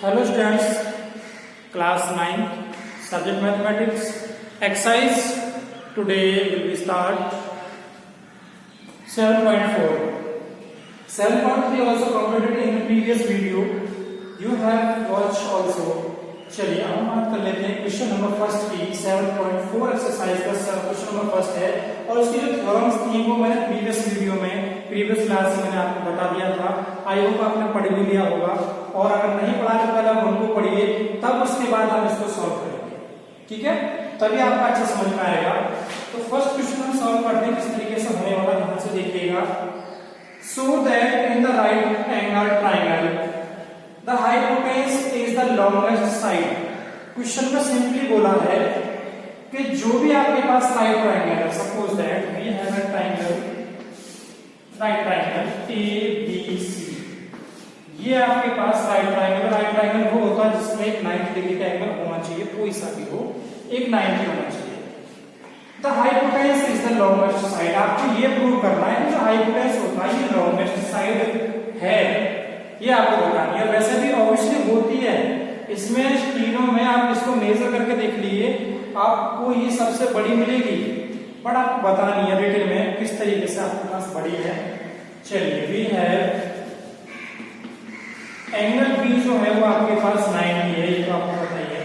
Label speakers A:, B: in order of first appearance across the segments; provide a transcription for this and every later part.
A: Hello students, class 9, subject mathematics, exercise. Today will be start 7.4. 7.3 also completed in the previous video. You have watched also. चलिए अब हम बात कर लेते हैं क्वेश्चन नंबर फर्स्ट की 7.4 एक्सरसाइज का क्वेश्चन नंबर फर्स्ट है और उसकी जो थ्योरम्स थी वो मैंने प्रीवियस क्लास में मैंने आपको बता दिया था। आई होप आपने पढ़ भी लिया होगा और अगर नहीं पढ़ा तो पहले आप उनको पढ़िए, तब उसके बाद हम इसको सॉल्व करेंगे, ठीक है? तभी आपका अच्छा समझ में आएगा। तो फर्स्ट क्वेश्चन हम सॉल्व करते हैं किस तरीके से होने वाला, ध्यान से देखिएगा। So that in the right angle triangle the hypotenuse is the longest side। Question में सिंपली बोला है कि जो भी आपके पास राइट ट्राइंगल है, suppose that we have a triangle, right triangle ABC, ये आपके पास राइट ट्राइंगल वो होता है जिसमें एक 90 डिग्री का एंगल होना चाहिए, कोई सा भी हो, एक 90 होना चाहिए। The hypotenuse is the longest side. आपको ये प्रूव करना है जो हाइपोटेन्यूज होता है ये लॉन्गेस्ट साइड है, ये आपको बतानी है। वैसे भी ऑब्वियसली होती है, इसमें तीनों में आप इसको मेजर करके देख लीजिए, आपको ये सबसे बड़ी मिलेगी, बट आपको बतानी है डिटेल में किस तरीके से आपके पास बड़ी है। चलिए वी है एंगल बी जो है वो आपके पास 90 है, ये तो आपको बताइए।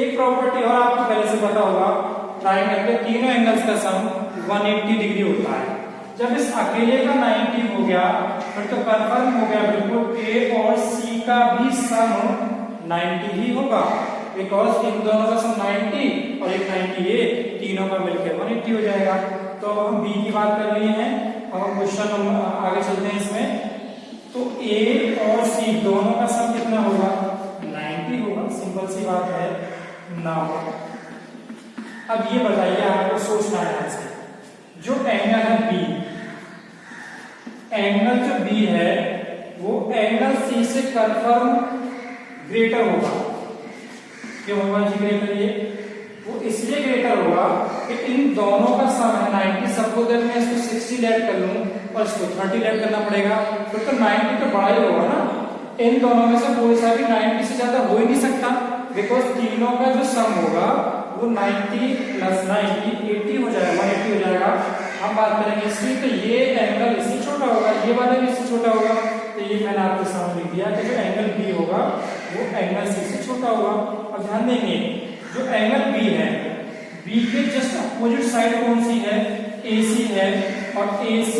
A: एक प्रॉपर्टी और आपको पहले से पता होगा, ट्राइंगल के तीनों एंगल्स का सम 180 डिग्री होता है। जब इस अकेले का 90 हो गया फिर तो कंफर्म हो गया बिल्कुल ए और सी का भी सम 90 ही होगा, बिकॉज इन दोनों का सम 90 और एक 90 ए, तीनों का मिलकर 180 हो जाएगा। तो हम बी की बात कर लिए हैं, अब हम क्वेश्चन आगे चलते हैं इसमें। तो ए और सी दोनों का सम कितना होगा? 90 होगा, सिंपल सी बात है ना। अब ये बताइए, आपको सोचना है यहाँ से, जो एंगल है बी, एंगल जो बी है वो एंगल सी से कंफर्म ग्रेटर होगा। क्यों होगा जी ग्रेटर? ये वो इसलिए ग्रेटर होगा कि इन दोनों का सम है 90। सपोज दैट मैं इसको 60 ऐड कर लूं और इसको 30 ऐड करना पड़ेगा, फिर तो 90 तो बड़ा ही होगा ना। इन दोनों में से कोई सा भी 90 से ज्यादा हो ही नहीं सकता, बिकॉज तीनों का जो सम होगा वो 90 प्लस 90 80 हो जाएगा, 180 हो जाएगा। हम बात करेंगे इसकी, तो ये एंगल इससे छोटा होगा, ये वाला भी इससे छोटा होगा। तो ये मैंने आपके सामने लिख दिया कि जो एंगल बी होगा वो एंगल सी से छोटा होगा। अब ध्यान देंगे, जो एंगल बी है, बी के जस्ट अपोजिट साइड कौन सी है? AC है, और AC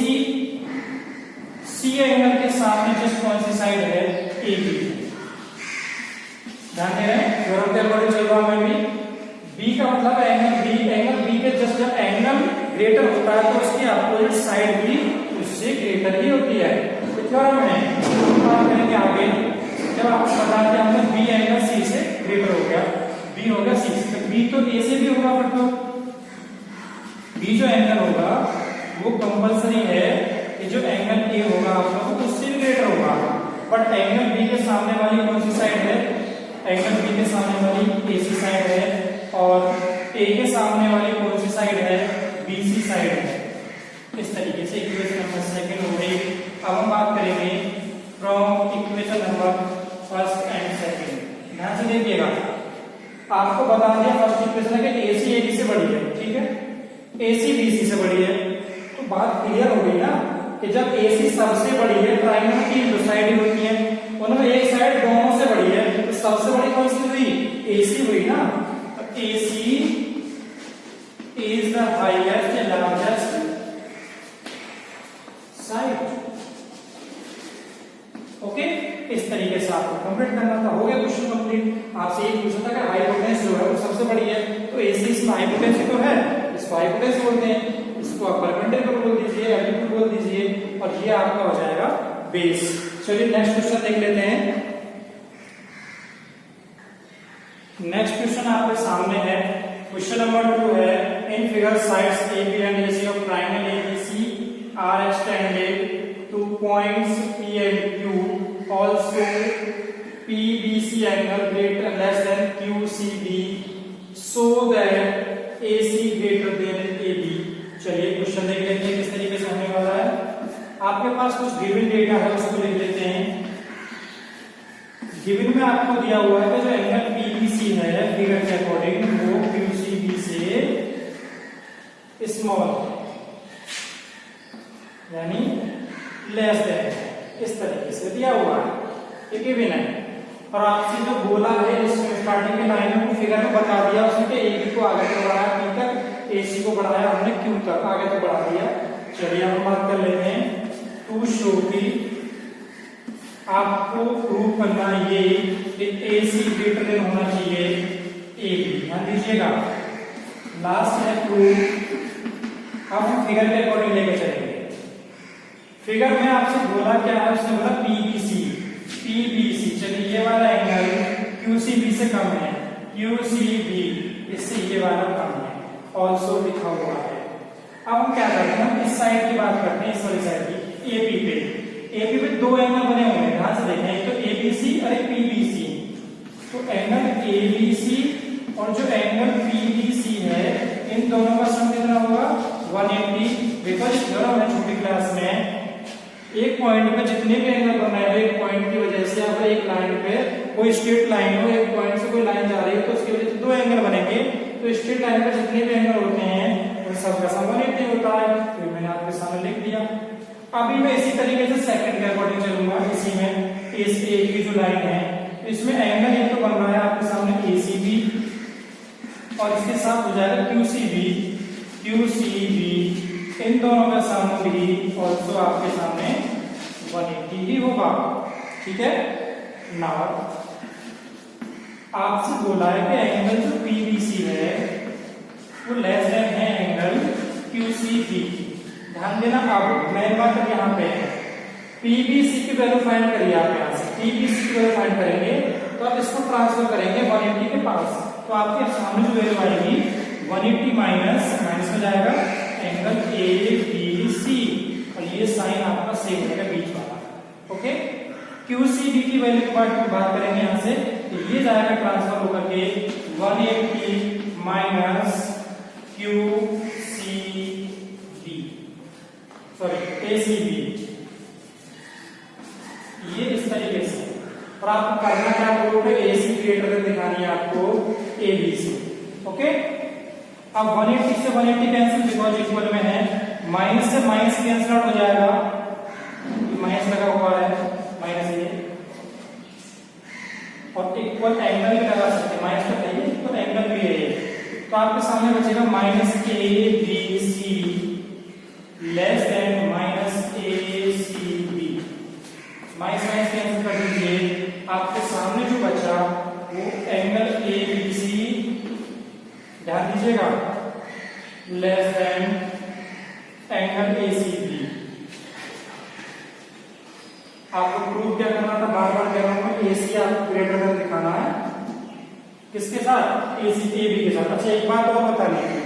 A: सी एंगल के सामने जस्ट कौन सी साइड है? AB। ध्यान दे रहे हैं, थ्योरम के अकॉर्डिंग चल रहा है। मैं बी का मतलब एंगल बी के जस्ट जब एंगल ग्रेटर होता है तो उसकी अपोजिट साइड भी उससे ग्रेटर ही होती है। तो थ्योरम है, बात करेंगे आगे। जब आपको पता है हमने बी एंगल सी से ग्रेटर हो गया, बी हो गया सी से, तो बी तो ए से भी होगा, फिर तो बी जो एंगल होगा वो कंपल्सरी है कि जो एंगल ए होगा आप लोगों को उससे भी ग्रेटर होगा। बट एंगल बी के सामने वाली कौन सी साइड है? एंगल बी के सामने वाली AC साइड है, और ए के सामने वाली कौन सी साइड है? BC साइड है। इस तरीके से इक्वेशन नंबर सेकंड हो गई। अब हम बात करेंगे from equation number first and second. ध्यान से देखिएगा, आपको बता दिया फर्स्ट इक्वेशन है कि AC AB से बड़ी है, ठीक है, AC BC से बड़ी है। तो बात क्लियर हो गई ना कि जब AC सबसे बड़ी है, ट्राइंगल की दो साइड होती है, उनमें एक साइड दोनों से बड़ी है, तो सबसे बड़ी कौन सी हुई? AC हुई ना। AC is the highest and largest side। Okay, इस तरीके से आपको कंप्लीट करना था। हो गया क्वेश्चन कंप्लीट। आपसे एक पूछा था कि हाइपोटेन्यूज जो है वो सबसे बड़ी है, तो AC इसमें हाइपोटेन्यूज ही तो है, इसको हाइपोटेन्यूज बोलते हैं। इसको आप परपेंडिकुलर बोल दीजिए, एल्टीट्यूड बोल दीजिए, और ये आपका हो जाएगा बेस। चलिए नेक्स्ट क्वेश्चन देख लेते हैं। नेक्स्ट क्वेश्चन आपके सामने है, क्वेश्चन नंबर 2 है। In figure sides AB and AC of triangle ABC are extended to points P and Q, also PBC angle greater less than QCD, so that AC greater than AB। चलिए question देख लेते हैं किस तरीके से होने वाला है। आपके पास कुछ गिवन डेटा है उसको लिख लेते हैं। गिवन में आपको दिया हुआ है कि जो एंगल पीबीसी है फिगर के अकॉर्डिंग वो क्यूसीबी से स्मॉल यानी लेस देन इस तरीके से दिया हुआ है, ठीक है भी नहीं। और आपसे जो बोला है इसमें स्टार्टिंग के लाइन में फिगर में बता दिया उसने ए बी को आगे तक बढ़ाया, बी तक, ए सी को बढ़ाया हमने क्यू तक आगे तक बढ़ा दिया। चलिए हम बात कर लेते हैं टू शो की आपको प्रूव करना ये ए सी ग्रेटर देन होना चाहिए ए बी। ध्यान दीजिएगा लास्ट है प्रूव। अब हम फिगर के अकॉर्डिंग लेके चलेंगे। फिगर में आपसे बोला क्या है, उसने बोला पीबीसी, पीबीसी चलिए ये वाला एंगल क्यूसीबी से कम है, क्यूसीबी इससे ये वाला कम है, ऑल्सो लिखा हुआ है। अब हम क्या करते हैं, इस साइड की बात करते हैं, इस वाली साइड की एपी पे। एपी पे दो एंगल बने हुए हैं, ध्यान से देखें, एक तो एबीसी और एक पीबीसी। तो एंगल एबीसी और जो एंगल पीबीसी है इन दोनों का सम कितना होगा 180। बिकॉज दोनों में छोटी क्लास में एक पॉइंट पे जितने भी एंगल बनाए हुए एक पॉइंट की वजह से अगर एक लाइन पे कोई स्ट्रेट लाइन हो, एक पॉइंट से कोई लाइन जा रही है तो उसकी वजह से दो एंगल बनेंगे। तो स्ट्रेट लाइन पे जितने भी एंगल होते हैं उन सबका सम 180 होता है। तो मैंने आपके सामने लिख दिया। अभी मैं इसी तरीके से सेकंड के अकॉर्डिंग चलूंगा। इसी में इस ए की जो लाइन है इसमें एंगल एक तो बन रहा है आपके सामने एसीबी और इसके साथ हो जाएगा क्यूसीबी, क्यूसीबी इन दोनों का सम भी ऑल्सो आपके सामने 180 ही होगा, ठीक है। नाउ आपसे बोला है कि एंगल जो पीबीसी है वो लेस देन है एंगल क्यूसीबी। ध्यान देना। अब मेन बात यहाँ पे है पीबीसी की वैल्यू फाइंड करिए आप। यहाँ से पीबीसी की वैल्यू फाइंड करेंगे तो आप इसको ट्रांसफर करेंगे 180 के पास, तो आपके सामने जो वैल्यू आएगी 180 माइनस हो जाएगा एंगल एबीसी और ये साइन आपका सेम रहेगा बीच वाला, ओके। क्यूसीबी की वैल्यू की बात करेंगे यहाँ से, तो ये जाएगा ट्रांसफर होकर के 180 माइनस क्यूसीबी सॉरी एसीबी, ये इस तरीके से। और आपको करना क्या बोलोगे, एसी ग्रेटर देन दिखानी है आपको एबीसी, ओके। अब 180 से 180 कैंसिल बिकॉज इक्वल में है, माइनस से माइनस कैंसिल आउट हो जाएगा, माइनस लगा हुआ है माइनस ये, और इक्वल एंगल भी लगा सकते हैं, माइनस का चाहिए इक्वल एंगल भी है, तो आपके सामने बचेगा minus A B C less than minus A C B. Minus minus cancel कर दीजिए, आपके सामने जो बचा वो एंगल ए बी सी, ध्यान दीजिएगा, less than angle A C B. आपको प्रूव क्या करना था, बार बार कह रहा हूं, ए सी आपको ग्रेटर देन दिखाना है किसके साथ, ए सी ए बी के साथ। अच्छा एक बात और बता लीजिए,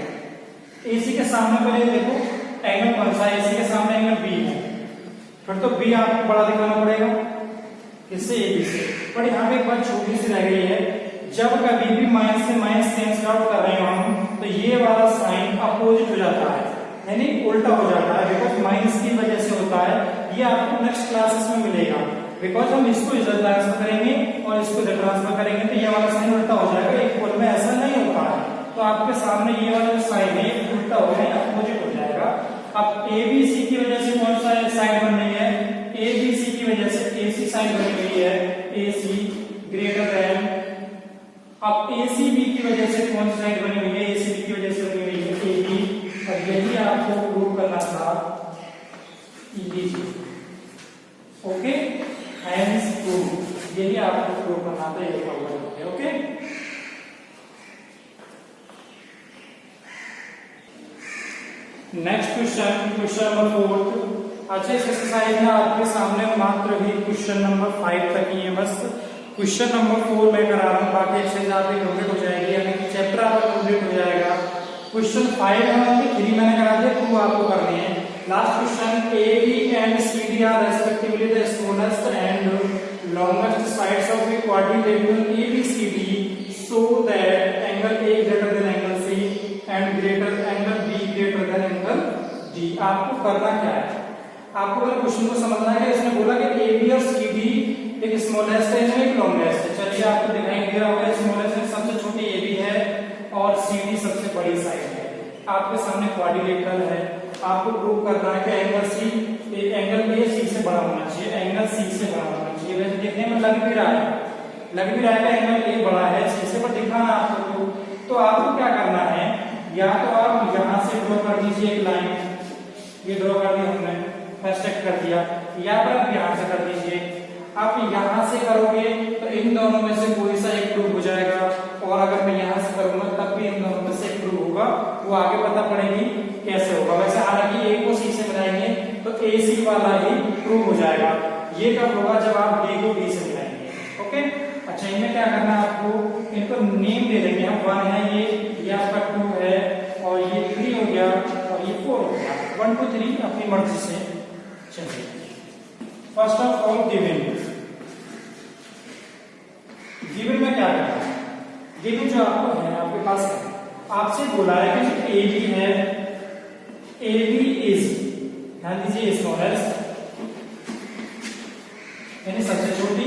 A: ए सी के सामने पहले देखो एंगल कौन सा है, ए सी के सामने एंगल बी है, फिर तो बी आपको बड़ा दिखाना पड़ेगा किससे, ए बी से। पर यहाँ पे एक बात छोटी सी रह गई है, जब कभी भी माइनस से माइनस कैंसिल आउट कर रहे हो हम, तो ये वाला साइन अपोजिट हो जाता है, यानी उल्टा हो जाता है, बिकॉज माइनस की वजह से होता है। ये आपको नेक्स्ट क्लासेस में मिलेगा, बिकॉज हम इसको इधर ट्रांसफर करेंगे और इसको इधर ट्रांसफर करेंगे तो ये वाला साइन उल्टा हो जाएगा, इक्वल में ऐसा नहीं होता है। तो आपके सामने ये वाला जो साइन है उल्टा हो गया, अपोजिट हो जाएगा। अब एबीसी की वजह से कौन सा साइन बन रही है, एबीसी की वजह से एसी साइन बन गई है, एसी ग्रेटर देन। अब एसीबी की वजह से कौन सी साइन बनी हुई है, एसीबी की वजह से बनी हुई है एबी, और यही आपको प्रूव करना था ईबीसी, ओके। हैंस प्रूव, यही आपको प्रूव करना था, ये प्रॉब्लम है, okay. Next question, question number 4। अच्छा इस एक्सरसाइज में आपके सामने मात्र भी क्वेश्चन नंबर 5 तक ही है, बस क्वेश्चन नंबर 4 मैं करा रहा हूँ, बाकी एक्सरसाइज आपकी कंप्लीट हो जाएगी, यानी कि चैप्टर आपका कंप्लीट हो जाएगा। क्वेश्चन 5 है, 3 मैंने करा दिया, 2 आपको करनी है। Last question, A B and C D are respectively the smallest and longest sides of the quadrilateral ABCD so that angle A greater than angle C and greater angle B greater than angle D. आपको करना क्या है, आपको अगर question को समझना है, इसने बोला कि ए बी और सी डी एक स्मॉलेस्ट है, एक लॉन्गेस्ट है। चलिए आपको दिखाई दे रहा होगा स्मॉलेस्ट है, सबसे छोटी ए बी है और सी डी सबसे बड़ी साइड है। आपके सामने क्वाड्रिलेटरल है, आपको प्रूव करना है कि एंगल सी एंगल ए सी से बड़ा होना चाहिए, एंगल सी से बड़ा होना चाहिए। वैसे देखने में लग भी रहा है कि एंगल ए बड़ा है सी से, पर दिखाना आपको तो आपको क्या करना है, या तो आप यहां से ड्रॉ कर दीजिए एक लाइन, ये ड्रॉ कर दी हमने, फर्स्ट स्टेप कर दिया, या फिर आप यहां से कर दीजिए। आप यहां से करोगे तो इन दोनों में से कोई सा एक प्रूव हो जाएगा, और अगर मैं यहां से करूंगा तब भी इन दोनों में से एक प्रूव होगा, वो आगे पता पड़ेगी कैसे होगा। वैसे हालांकि ए को सी से मिलाएंगे तो ए सी वाला ही प्रूव हो जाएगा। ये कब होगा, जब आप बी को बी से मिलाएंगे। ओके, अच्छा इनमें क्या करना है आपको, इनको नेम दे देंगे हम, 1 है ये आपका 2 है, और ये 3 हो गया, और ये 4 हो गया। 1 2 3 अपनी मर्जी से चलिए। फर्स्ट ऑफ ऑल गिवन में क्या करना है, गिवन जो आपको है आपके पास है, आपसे बोला है कि जो ए बी है, ए बी इज, ध्यान दीजिए स्मॉलेस्ट यानी सबसे छोटी,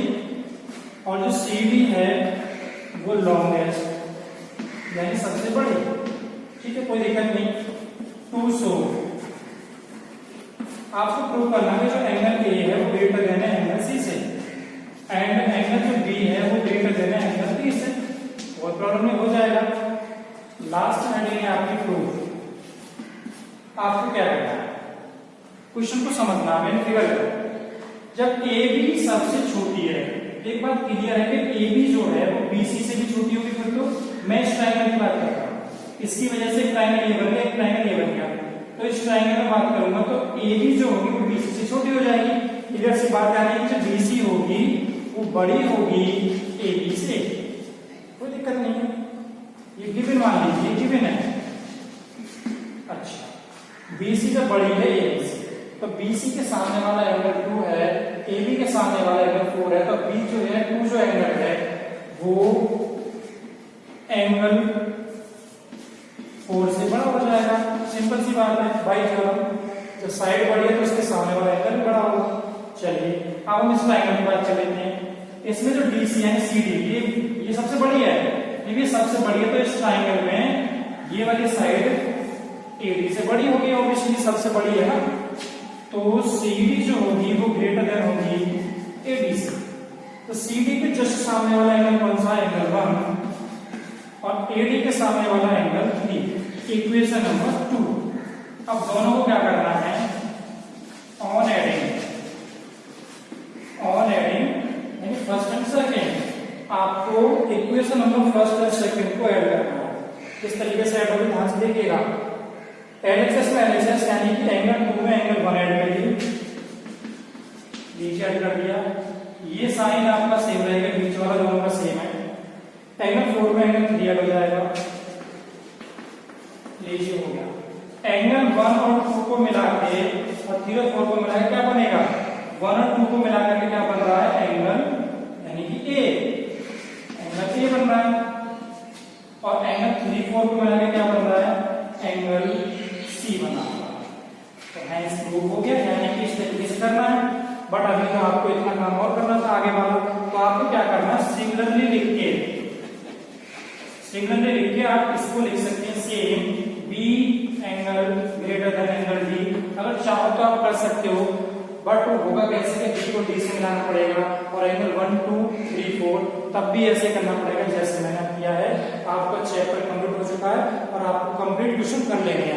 A: और जो सी डी है वो लॉन्गेस्ट यानी सबसे बड़ी। ठीक है, कोई दिक्कत नहीं। टू सो आपको प्रूव करना है जो एंगल ए है वो ग्रेटर देन है एंगल सी से, एंड एंगल जो बी है वो ग्रेटर देन है एंगल डी से। और प्रॉब्लम में हो जाएगा। लास्ट हेडिंग है आपकी प्रूफ। आपको क्या करना है, क्वेश्चन को समझना है, फिगर करो। जब ए बी सबसे छोटी है, एक बात क्लियर है कि ए बी जो है वो बी सी से भी छोटी होगी, फिर तो मैं इस ट्रायंगल की बात कर रहा हूँ, इसकी वजह से ट्रायंगल ये बन गया, एक ट्रायंगल ये बन गया, तो इस ट्रायंगल में बात करूंगा तो ए बी जो होगी वो बी सी से छोटी हो जाएगी। इधर से बात आ रही है कि जो बी सी होगी वो बड़ी होगी ए बी से, कोई दिक्कत नहीं है, ये गिवन मान लीजिए, गिवन है। अच्छा, बी सी जब बड़ी है ए बी से, तो BC के सामने वाला एंगल 2 है, AB के सामने वाला एंगल 4 है, तो B जो है 2 जो एंगल है वो एंगल 4 से बड़ा हो जाएगा। सिंपल सी बात है बाई थ्योरम, जब साइड बड़ी है तो उसके सामने वाला एंगल बड़ा होगा। चलिए अब हम इस ट्रायंगल की बात कर लेते हैं। इसमें जो DC यानी CD ये सबसे बड़ी है, ये सबसे बड़ी है, तो इस ट्रायंगल में ये वाली साइड AD से बड़ी होगी, ऑब्वियसली सबसे बड़ी है ना, तो CD जो होगी वो ग्रेटर देन होगी AD से। तो CD के जस्ट सामने वाला एंगल कौन सा, एंगल 1, और AD के सामने वाला एंगल 3। Equation number 2। अब दोनों को क्या करना है, ऑन एडिंग यानी फर्स्ट एंड सेकंड, आपको इक्वेशन नंबर फर्स्ट और सेकंड को ऐड करना है। किस तरीके से ऐड होगी, ध्यान से देखिएगा। एलएचएस में एलएचएस यानी कि एंगल 2 में एंगल 1 ऐड कर लीजिए, ऐड कर दिया। ये साइन आपका सेम रहेगा, बीच वाला दोनों का सेम है। एंगल 4 में एंगल 3 ऐड हो जाएगा, लीजिए हो गया। एंगल 1 और 2 को मिला के और 3 और 4 को मिला के क्या बनेगा, 1 और 2 को मिला करके क्या बन रहा है, एंगल यानी कि ए, एंगल ए बन रहा है। और एंगल 3 4 को मिला के क्या बन रहा है, एंगल सी बना हुआ। तो हैंस प्रूव हो गया, यानी कि इस तरीके से करना है। बट अभी तो आपको इतना काम और करना था आगे वाला, तो आपको क्या करना है, सिमिलरली लिख के आप इसको लिख सकते हैं same B angle greater than angle D. अगर चाहो तो आप कर सकते हो, बट होगा कैसे कि बी को डी से मिलाना पड़ेगा, और एंगल 1 2 3 4 तब भी ऐसे करना पड़ेगा जैसे मैंने किया है। आपका चैप्टर कंप्लीट हो चुका है और आपको कंप्लीट क्वेश्चन कर लेंगे।